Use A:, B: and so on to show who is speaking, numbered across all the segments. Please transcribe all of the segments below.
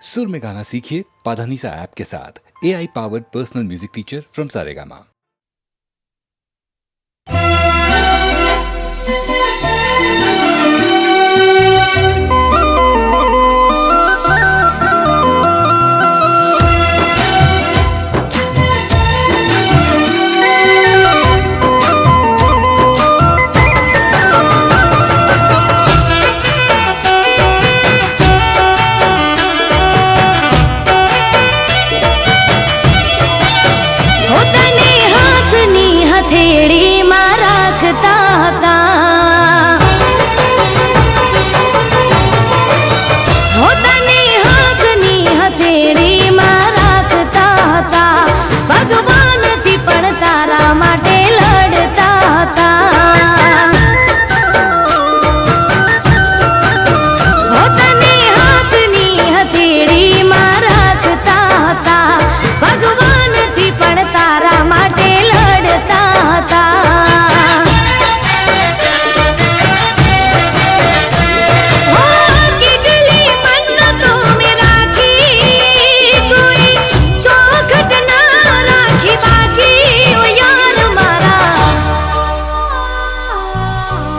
A: सुर में गाना सीखिए पाधानीसा ऐप के साथ। AI powered personal music teacher from Saregama.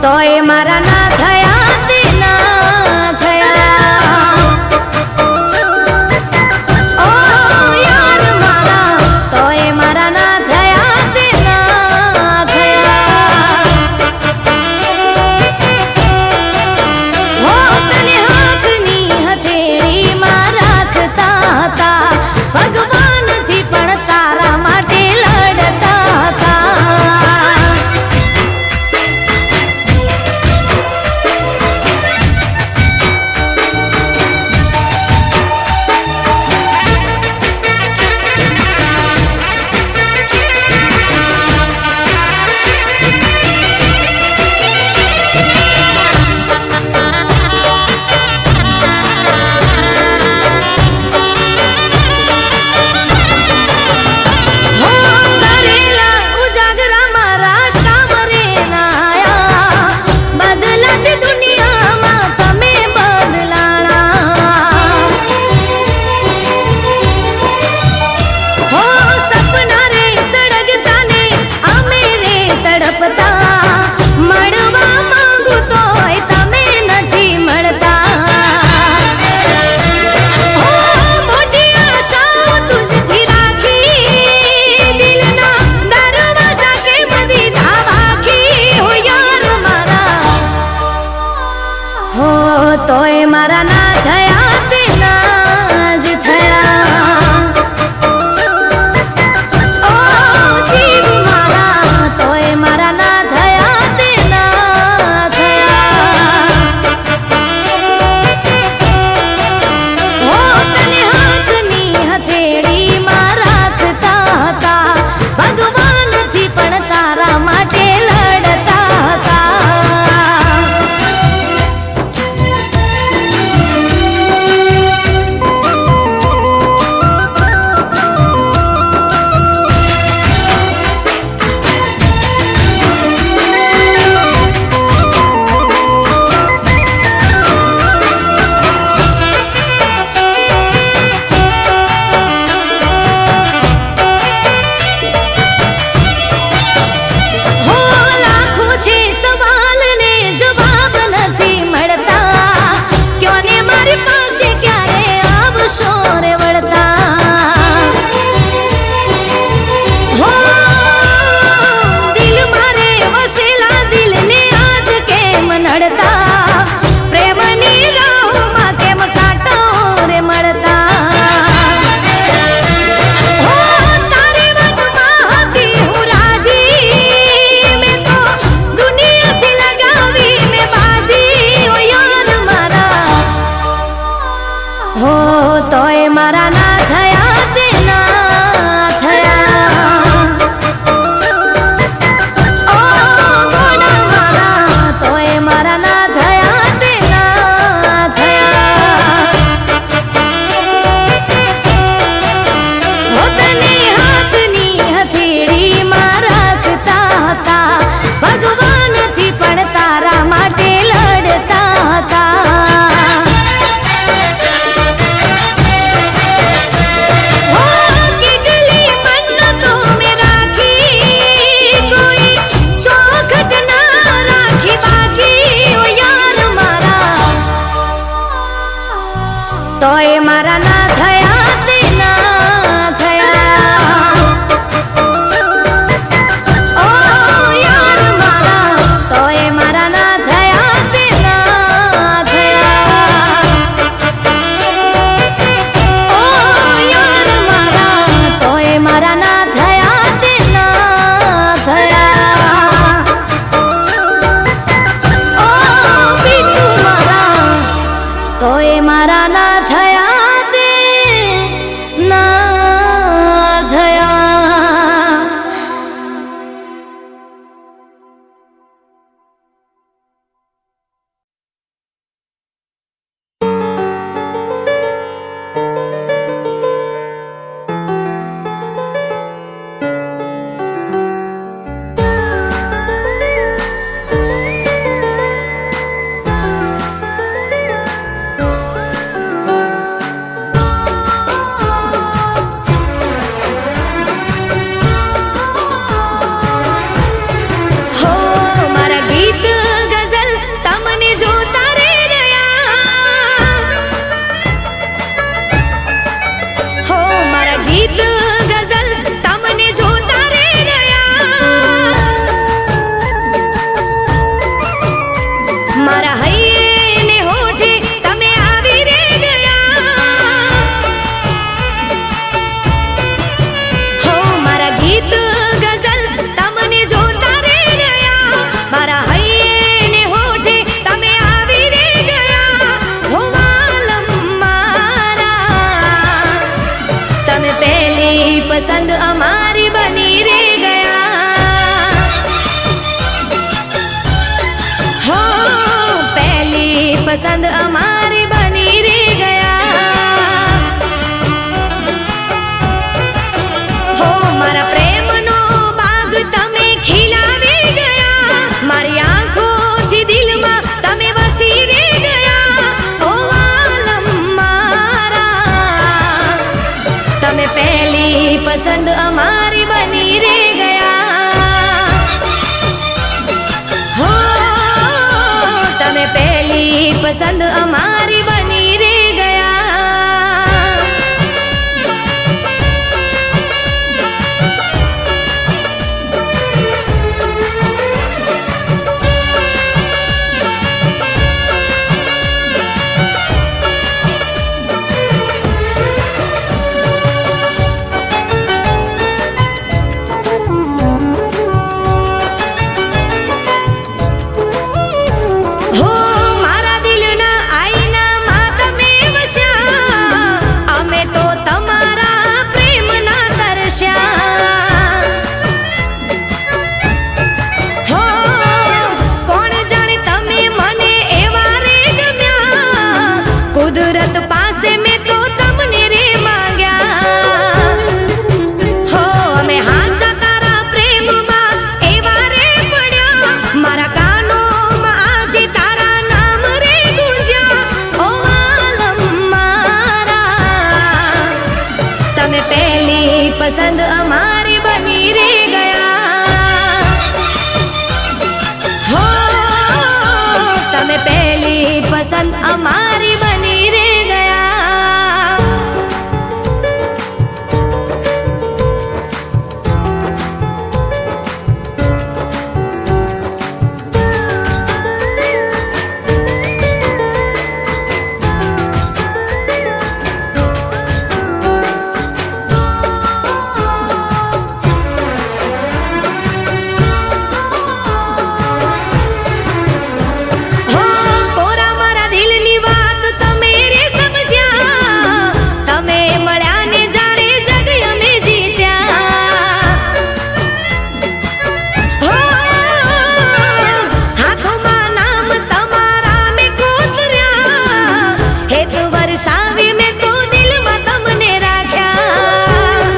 B: तोय मारा ना थया ते ना थया ओ यार मारा तोय मारा ना थया ते ना थया हो तने हाथनी हथेળી માં રાખતા હતા ભગવાન થી પણ તારા માટે લડતા હતા तोय मारा ना थया ते ना ज थया ओ जीव मारा तोय मारा ना थया ते ना थया हो तने हाथनी हथेળી માં રાખતા હતા ભગવાન થી પણ તારા માટે લડતા હતા तोय मारा ना थया ते ना थया ओ गोड़ा मारा तोय मारा ना थया ते ना थया हो तने हाथनी हथेળી માં રાખતા હતા ભગવાન થી પણ તારા માટે લડતા હતા તોય મારા ના થયા તે ના થયા. ઓ યાર મારા તોય મારા ના થયા તે ના થયા. ઓ યાર મારા તોય મારા ના થયા તે ના થયા. ઓ બીટુ મારા તોય મારા ના થયા તે ના થયા. હો મારા ગીત ગઝલ તમને જોતા રે રહ્યા. હો મારા ગીત ગઝલ તમને જોતા રે રહ્યા. મારા હૈયે ને હોઠે તમે આવી રે ગયા. હો મારા ગીત ગઝલ તમને જોતા રે રહ્યા. મારા હૈયે ને હોઠે તમે આવી રે ગયા. હો વાલમ મારા તમે પહેલી પસંદ અમારી બની રે ગયા. હો પહેલી પસંદ અમારી બની રે ગયા. હો મારા પ્રેમનો બાગ તમે ખીલાવી ગયા. મારી આંખોથી દિલમાં તમે વસી રે ગયા. હો વાલમ મારા તમે પહેલી પસંદ અમારી બની રે ગયા. હો તમે પહેલી પસંદ અમારી બની રે ગયા. હો મારા દિલના આઈનામાં તમે વસ્યા. અમે તો તમારા પ્રેમના તરસ્યા. હો કોણ જાણે તમે મને એવા રે ગમ્યા. કુદરત પાસે મેં તો તમને રે માંગ્યા. હો અમે હાચા તારા પ્રેમમાં એવા રે પડ્યા. મારા કાનોમાં આજે તારા નામ રે ગુંજ્યા. ઓ આલમ મારા તમે પહેલી પસંદ અમારી બની રે ગયા. હો તમે પહેલી પસંદ અમારી બની રે ગયા. હો કોરા મારા દિલની વાત તમે રે સમજ્યા. તમે મળ્યા ને જાણે જગ અમે જીત્યા. હો હાથોમાં નામ તમારા મેં કોતર્યા. હેત વરસાવી મેં તો દિલમાં તમને રાખ્યા.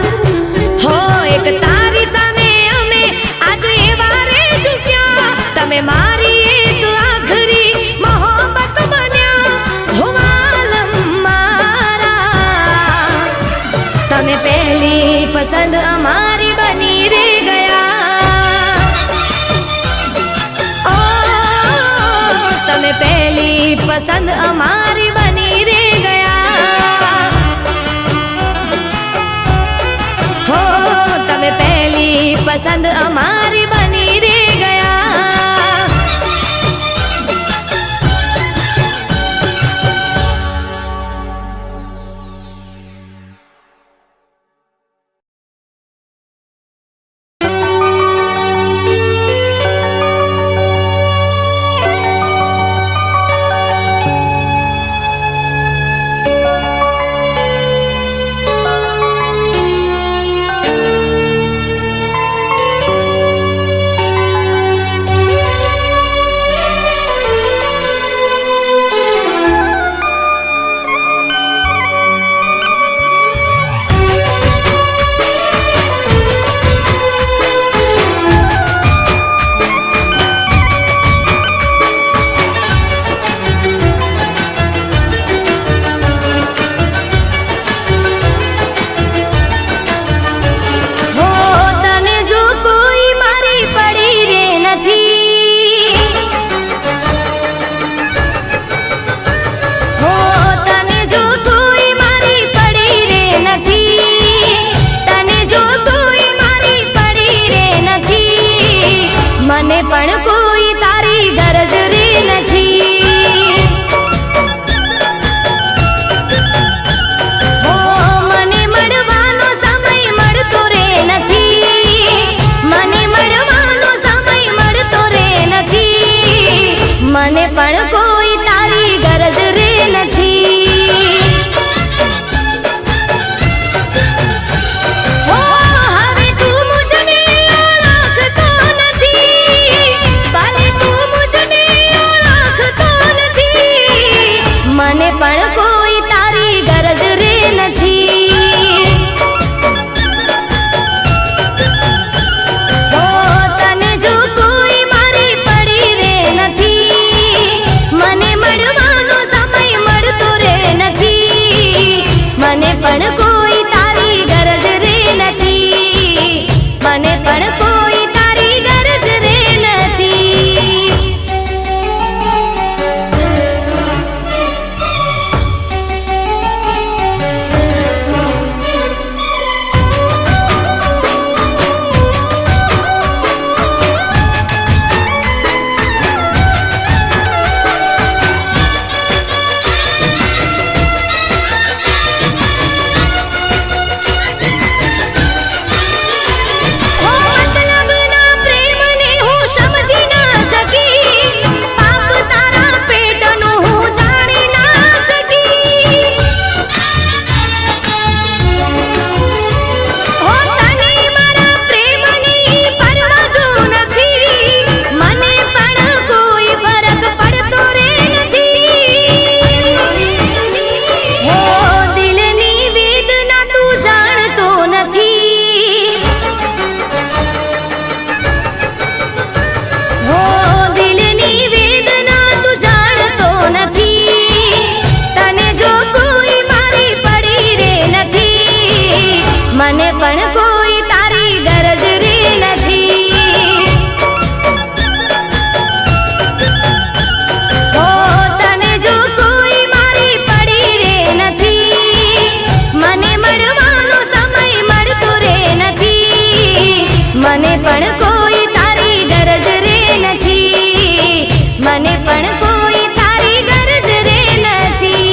B: હો એક તારી સામે અમે આજે એવા રે ઝૂક્યા. તમે મારી એક આખરી મોહબ્બત બન્યા. હો વાલમ મારા તમે પહેલી પસંદ અમારી બની રે ગયા. ઓ તમે પહેલી પસંદ અમારી બની રે ગયા. મને પણ કોઈ તારી ગરજ રે નથી, મને પણ કોઈ તારી ગરજ રે નથી. મને પણ કોઈ તારી ગરજ રે નથી, હો તને જો કોઈ મારી પડી રે નથી, મને મળવાનો સમય મળતો રે નથી. મને પણ કોઈ તારી ગરજ રે નથી, મને પણ કોઈ તારી ગરજ રે નથી.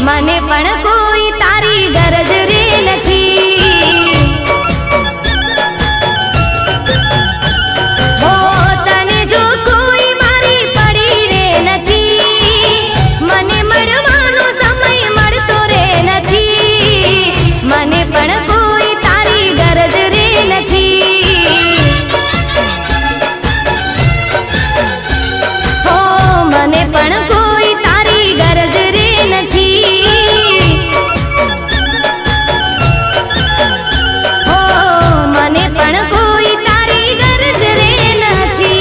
B: મને પણ કોઈ તારી ગરજ રે નથી, હો તને જો કોઈ મારી પડી રે નથી, મને મળવાનો સમય મળતો રે નથી. મને પણ કોઈ તારી ગરજ રે નથી, હો મને પણ કોઈ તારી ગરજ રે નથી. મને પણ કોઈ તારી ગરજ રે નથી.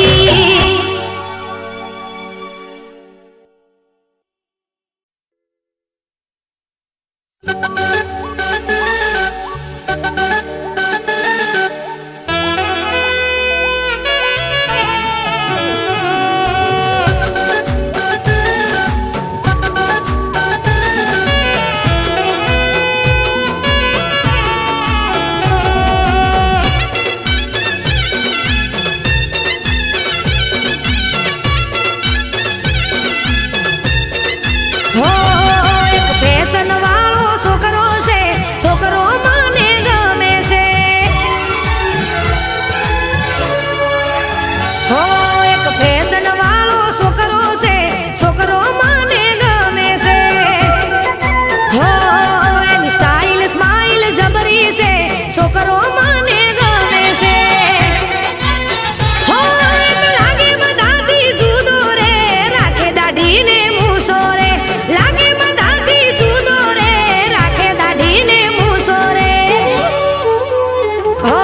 B: હો એક ફેશન વાળો છોકરો છે, છોકરો મને ગમે છે. હો એક ફેશન વાળો છોકરો છે, છોકરો મને ગમે છે. હો એની સ્ટાઈલ સ્માઈલ જબરી છે, છોકરો મને ગમે છે. હો એક લાગે બધાથી જુદો રે, રાખે દાઢી ને મૂછો રે, લાગે બધાથી જુદો રે, રાખે દાઢી ને મૂછો રે. હો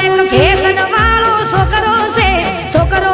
B: એક ફેશન વાળો છોકરો છે, છોકરો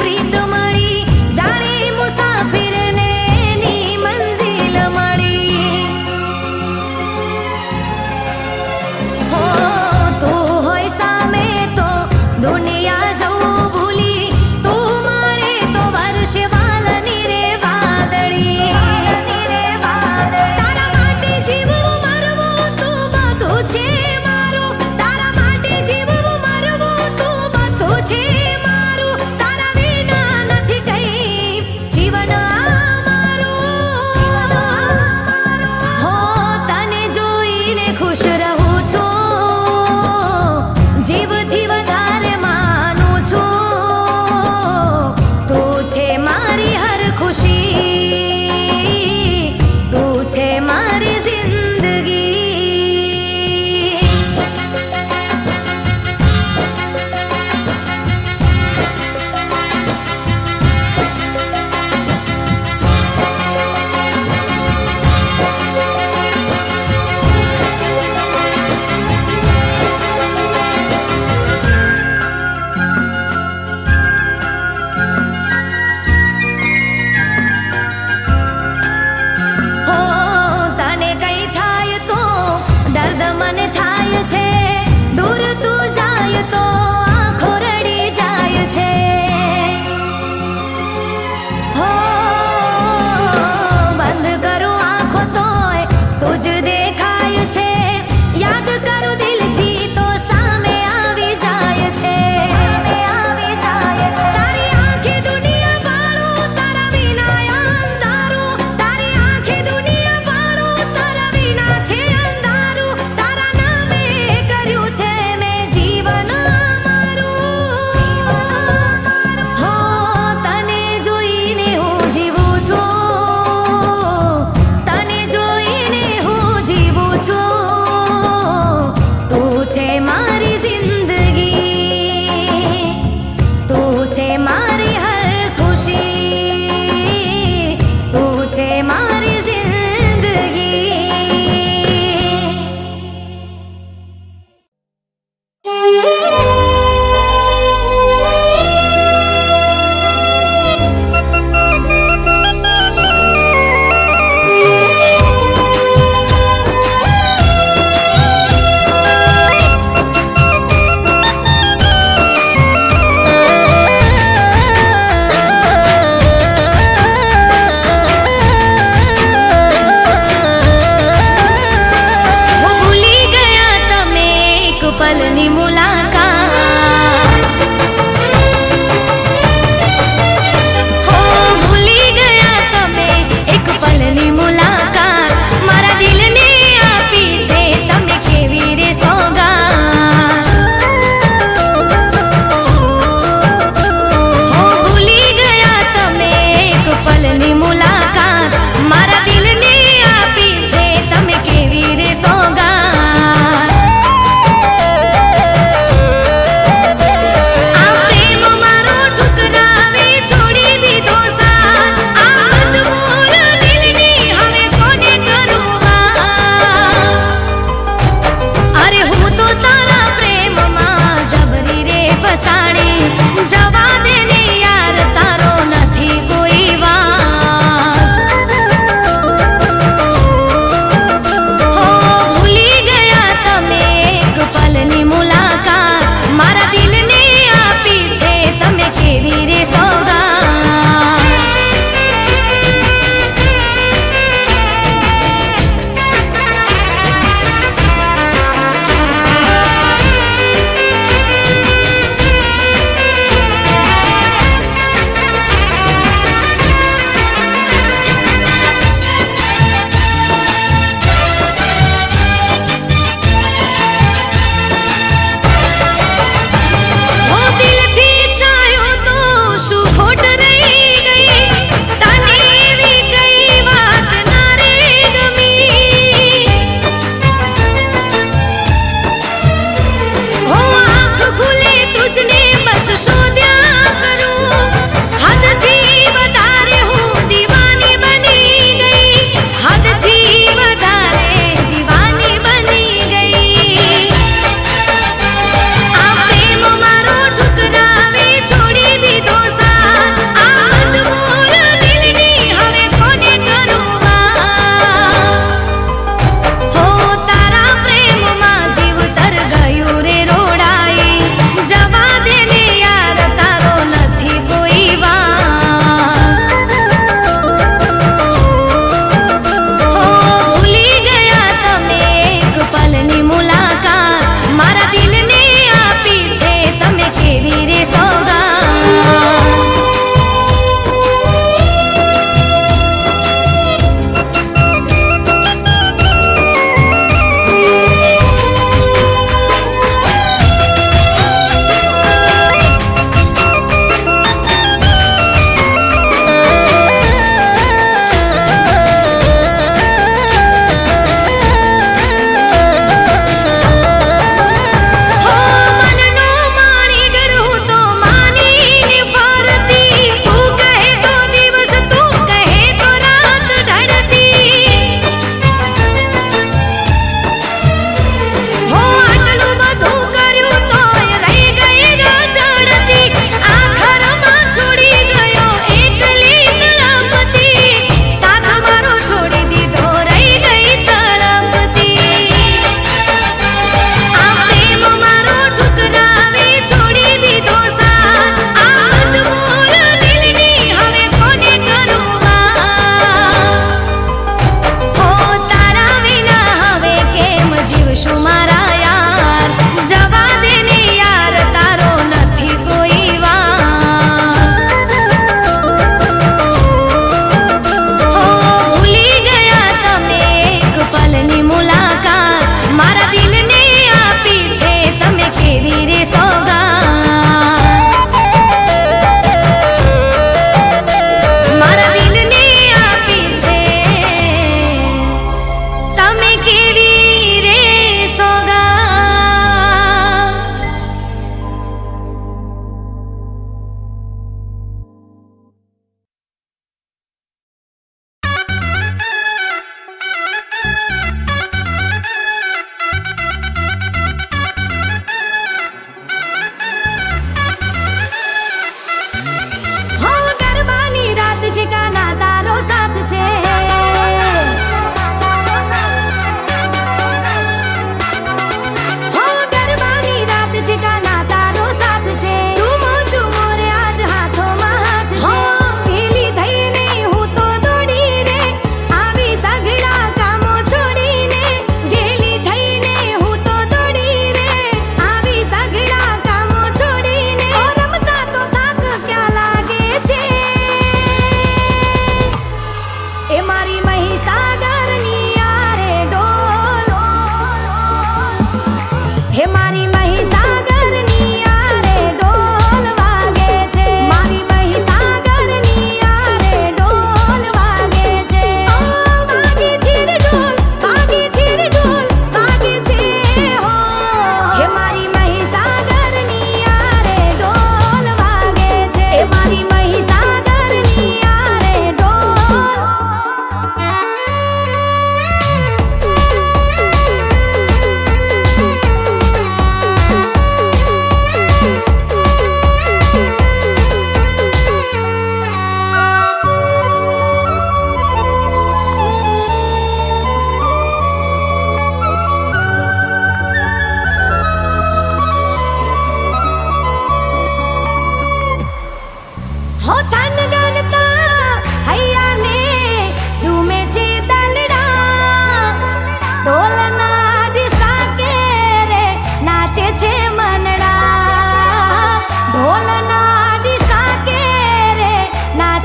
B: પ્રીત મળી જાણે મુસાફિરને એની મંઝિલ મળી હો તું હોય સામે તો દુનિયા જવું ભૂલી તું મારે તો વર્ષ વાલની રે વાદળી તારા માટે જીવવું મરવું તું બધું છે મારું તારા માટે જીવવું મરવું તું બધું છે મારું તારા વિના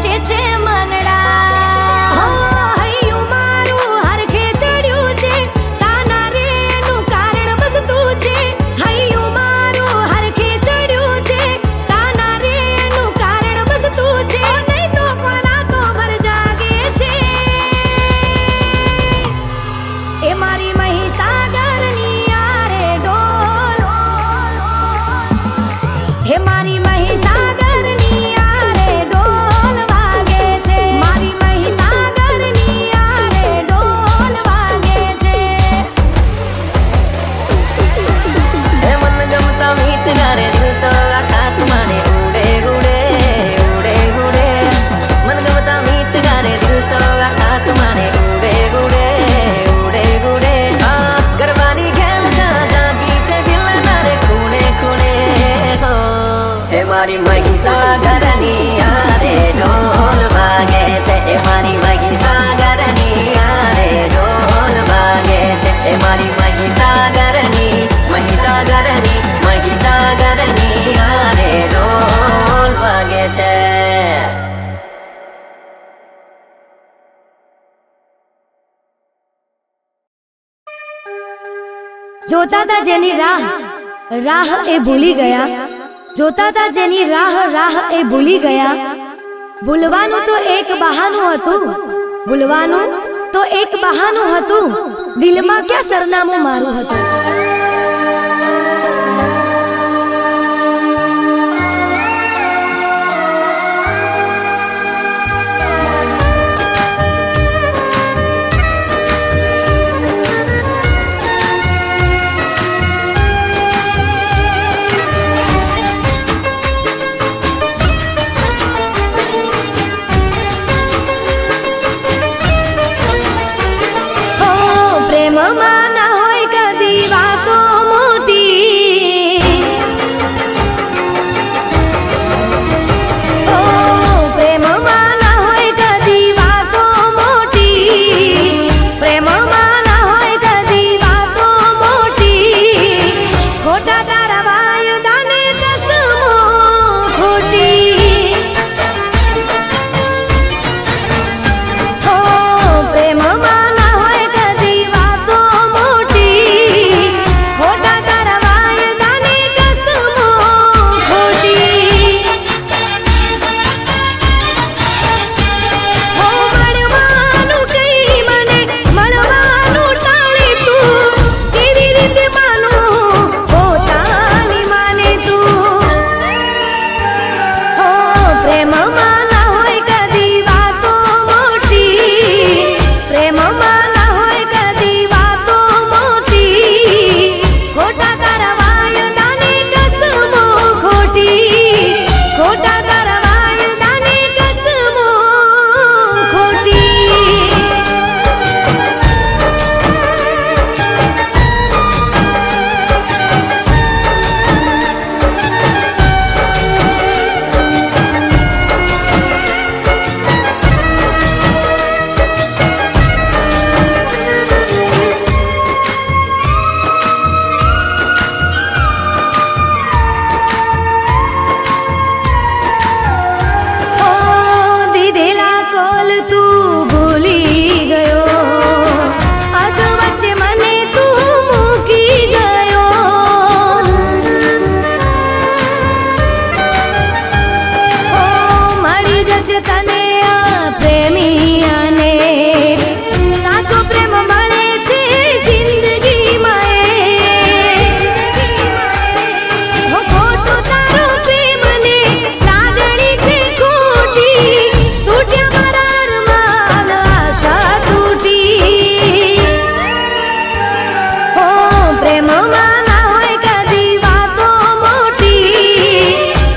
B: વેચે છે મનડા હો હૈયું મારું હરખે ચડ્યું છે તાના રે એનું કારણ બસ તું છે હૈયું મારું હરખે ચડ્યું છે તાના રે એનું કારણ બસ તું છે નહીં તો કોના તો ભર જાગે છે એ મારી મહીસાગરની આરે ડોલ હે મારી મહીસાગરની આરે ડોલ વાગે છે મારી મહીસાગરની આરે ડોલ વાગે છે
C: હે મન ગમતા મીત ગારે દિલ તો આકાશ માને ઉડે ઉડે ઉડે ઉડે મન ગમતા મીત ગારે દિલ તો આકાશ માને ઉડે ઉડે ઉડે ઉડે ગરબાની ખેલ જાગી છે દિલ નારે ખૂણે ખૂણે હો હે મારી મહીસાગરની આરે ઢોલ વાગે છે હે મારી મહીસાગરની આરે ઢોલ વાગે છે હે મારી મહીસાગરની આરે ઢોલ વાગે છે
B: જોતા તા જેની રાહ એ ભૂલી ગયા જોતા તા જેની રાહ એ ભૂલી ગયા ભૂલવાનું તો એક બહાનું હતું ભૂલવાનું તો એક બહાનું હતું દિલમાં ક્યાં સરનામું મારું હતું પ્રેમમાં ના હોય કદી વાતો મોટી ઓ પ્રેમમાં ના હોય કદી વાતો મોટી પ્રેમમાં ના હોય કદી વાતો મોટી ખોટા તારા વાયદાને કસમો ખોટી ઓ પ્રેમમાં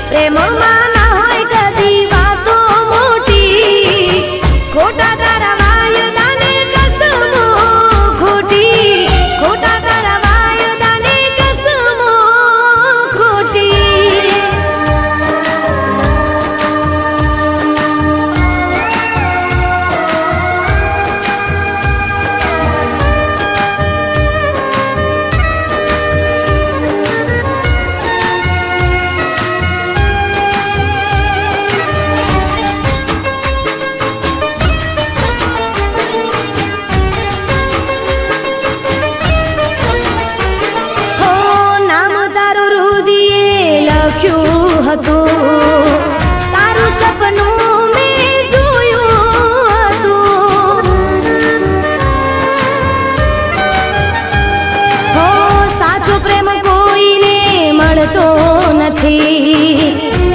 B: પ્રેમમાં ના હોય કદી વાતો મોટી હતું, તારું સપનું મેં જોયું હતું. હો સાચો પ્રેમ કોઈને મળતો નથી,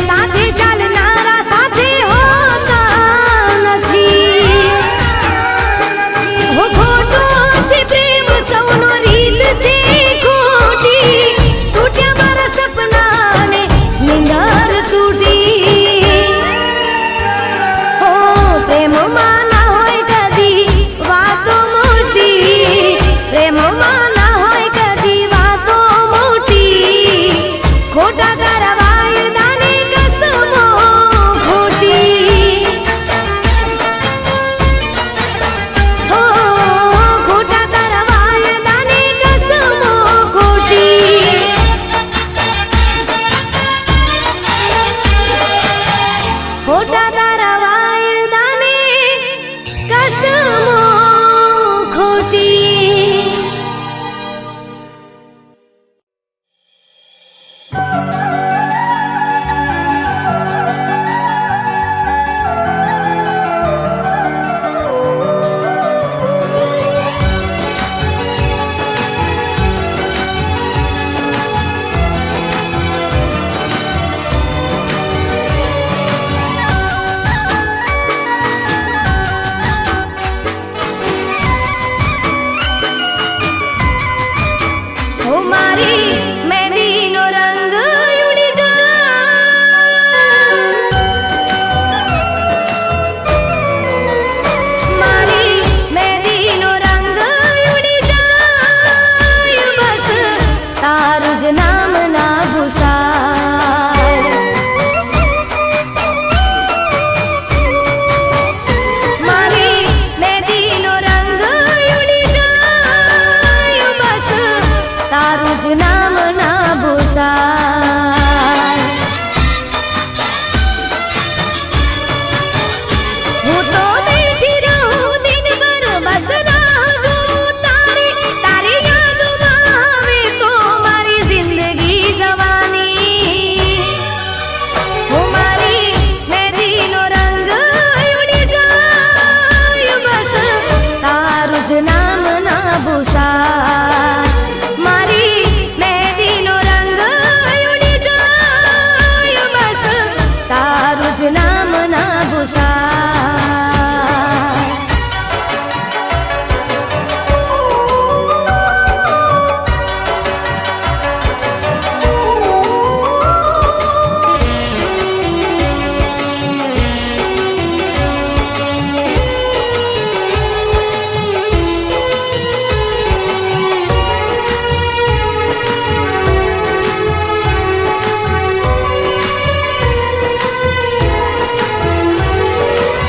B: સાથે ચાલનારા સાથે હોતા નથી. હો ખોટો છે પ્રેમ સૌનો રીત છે ખોટી, તૂટ્યા મારા સપનાને નિંદર તૂટી. હો પ્રેમમાં ના હોય કદી વાતો મોટી, પ્રેમમાં ના હોય કદી વાતો મોટી, ખોટા તારા વાયદાને કસમો ખોટી. હો ખોટા તારા વાયદાને કસમો ખોટી. ખોટા તારા વાયદાને કસમો ખોટી. હો મારી મહેંદીનો રંગ ઉડી જાય, મારી મહેંદીનો રંગ ઉડી જાય, બસ તારું જ નામ ના ભૂસાય. મારી મહેંદીનો રંગ ઉડી જાય, બસ તારું જ નામ ના ભૂસાય. હું તો બેઠી રહું દિનભર બસ રાહ જોઉં તારી, તારી યાદોમાં આવે તો મારી જિંદગી જવાની. હું મારી મહેંદીનો રંગ ઉડી જાય, બસ તારું જ નામ ના ભૂસાય. મારી મહેંદીનો રંગ ઉડી જાય, બસ તારું જ નામ ના ભૂસાય.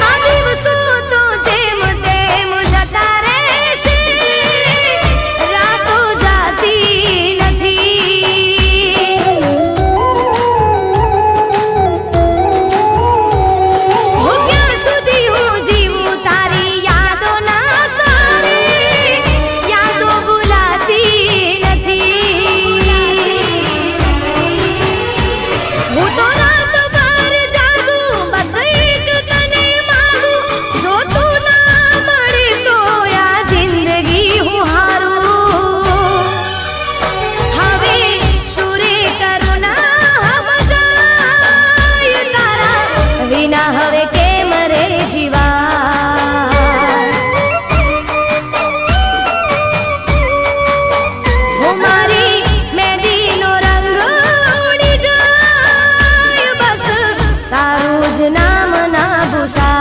B: આ દિવસો તો જેમ તેમ જતા રહેશે, રાતો જાતી નથી. હો ક્યાં સુધી હું જીવું તારી યાદોના સારે, યાદો ભૂલાતી નથી. હું તો રાતો બાર જાગું, બસ એક તને માંગું, જો તું ના મળે તો આ જિંદગી હું હારું. હવે સુરે કરું ના મજાય, તારા વિના હવે કેમ રે જીવાય. હો મારી મહેંદીનો રંગ ઉડી જાય, બસ તારું જ નામ ના ભૂસાય.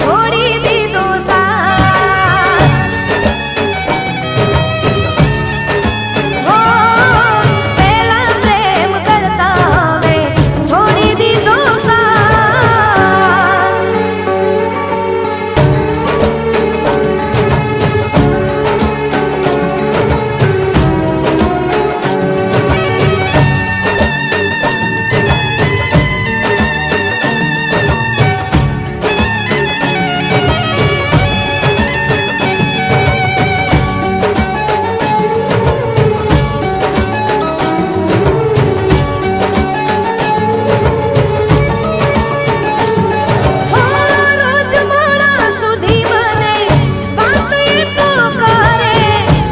B: છોડી દીધો સાથ. હો પેલા પ્રેમ કરતા હવે છોડી દીધો સાથ. રોજ મોડા સુધી મને વાત એ તો કરે.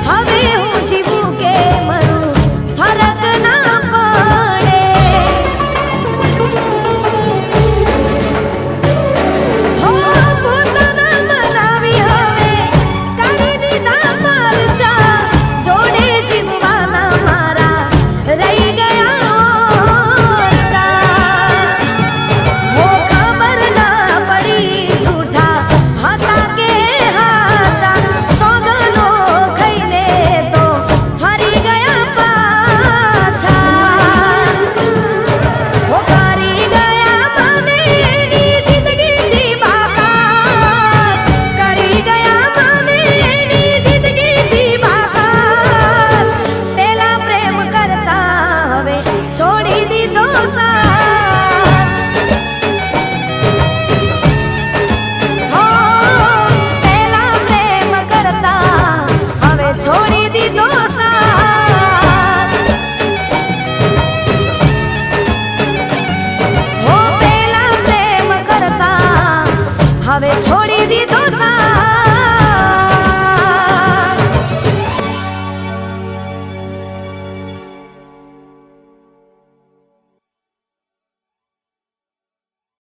B: હવે હું જીવું કે મરું ફરક ના પડે. હો પોતાના બનાવી હવે કરી દીધા મરતા. જોડે જીવવાના મારા રહી ગયા ઓરતા. હો ખબર ના પડી જૂઠા હતા કે હાચા. સોગનો ખાઈને તો ફરી ગયા પાછા. હો કરી ગયા મને એની જિંદગીથી બાકાત. કરી ગયા મને એની જિંદગીથી બાકાત. પેલા પ્રેમ કરતા હવે છોડી દીધો સાથ. હો પેલા પ્રેમ કરતા હવે છોડી દીધો સાથ. હો પેલા પ્રેમ કરતા હવે છોડી